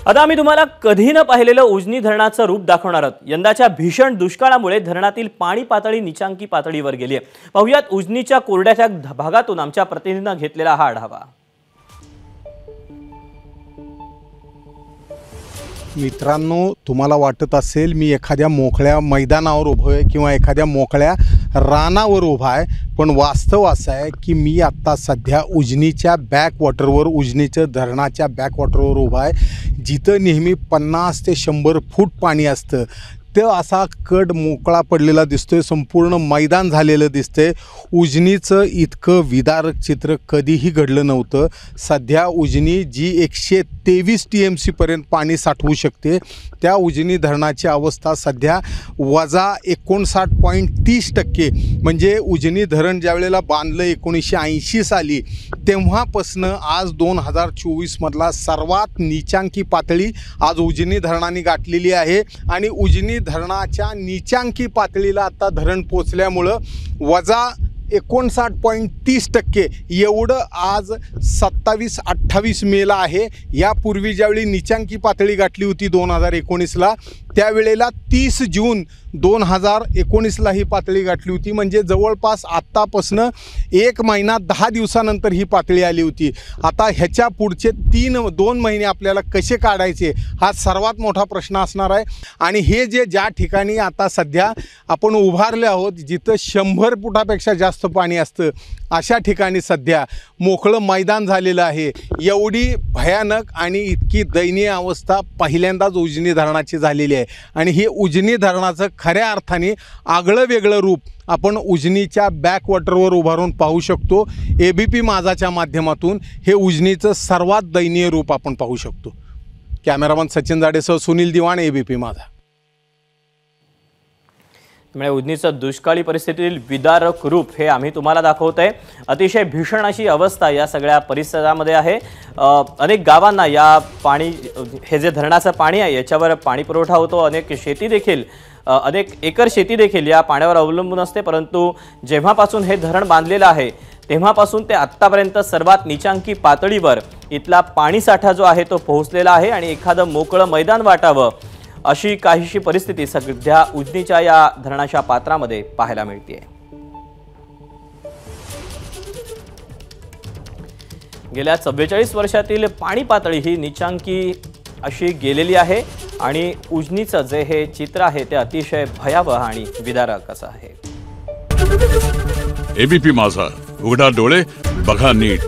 आता आम्ही तुम्हाला कधी न पाहिलेलं उजनी धरणाचं रूप दाखवणार आहोत। यंदाच्या भीषण दुष्काळामुळे धरणातील पाणी पातळी नीचांकी पातळीवर गेली आहे। पाहुयात उजनीच्या कोरड्याच्या भागातून आमच्या प्रतिनिधींनी घेतलेला हा आढावा। मित्रांनो, तुम्हाला वाटत असेल मी एखाद्या मोकळ्या मैदानावर उभा आहे किंवा एखाद्या मोकळ्या रानावर उभा आहे, पण वास्तव असं आहे की मी आता सध्या उजनीच्या बॅकवॉटरवर, उजनीच्या धरणाच्या बॅकवॉटरवर उभा आहे, जिथं नेहमी 50 ते 100 फूट पाणी असतं। ते असा कड मोकळा पडलेला दिसतोय, संपूर्ण मैदान झालेलं दिसतंय। उजनीचं इतकं विदारक चित्र कधीही घडलं नव्हतं। सध्या उजनी जी 123 TMC पर्यंत पाणी साठवू शकते, त्या उजनी धरणाची अवस्था सध्या -59.30%। म्हणजे उजनी धरण ज्या वेळेला बांधलं 1980 साली, तेव्हापासून आज 2024 मधला सर्वात नीचांकी पातळी आज उजनी धरणाने गाठलेली आहे। आणि उजनी धरणाच्या नीचांकी पातळीला आता धरण पोचल्यामुळं 59.30% एवढं आज 27-28 मेला आहे। यापूर्वी ज्यावेळी नीचांकी पातळी गाठली होती 2019ला, त्यावेळेला 30 जून 2019ला ही पातळी गाठली होती। म्हणजे जवळपास आत्तापासून 1 महिना 10 दिवसानंतर ही पातळी आली होती। आता ह्याच्या पुढचे 2 महिने आपल्याला कसे काढायचे हा सर्वात मोठा प्रश्न असणार आहे। आणि हे ज्या ठिकाणी आता सध्या आपण उभारले आहोत, जिथं 100 फुटापेक्षा जास्त पाणी असतं, अशा ठिकाणी सध्या मोकळं मैदान झालेलं आहे। एवढी भयानक आणि इतकी दयनीय अवस्था पहिल्यांदाच उजनी धरणाची झालेली आहे। आणि हे उजनी धरणाचं खऱ्या अर्थाने आगळं वेगळं रूप आपण उजनीच्या बॅकवॉटरवर उभारून पाहू शकतो। ABP माझाच्या माध्यमातून हे उजनीचं सर्वात दयनीय रूप आपण पाहू शकतो। कॅमेरामन सचिन जाडेसह सुनील दिवाण, ABP माझा। उजनीचं दुष्काळी परिस्थितीतील विदारक रूप हे आम्ही तुम्हाला दाखवतोय। अतिशय भीषण अशी अवस्था या सगळ्या परिसरामध्ये आहे। अनेक गावांना या पाणी, हे जे धरणाचं पाणी आहे याच्यावर पाणी पुरवठा होतो। अनेक एकर शेती देखील या पाण्यावर अवलंबून असते। परंतु जेव्हापासून हे धरण बांधलेलं आहे तेव्हापासून ते आत्तापर्यंत सर्वात नीचांकी पातळीवर इथला पाणी साठा जो आहे तो पोहोचलेला आहे। आणि एखादं मोकळं मैदान वाटावं अशी काहीशी परिस्थिती सध्या उजनीच्या या धरणाच्या पात्रामध्ये पाहायला मिळते। गेल्या 44 वर्षातील पाणी पातळी ही नीचांकी अशी गेलेली आहे। आणि उजनीचं जे हे चित्र आहे ते अतिशय भयावह आणि विदारक असं आहे। ABP माझा, उघडा डोळे बघा नीट।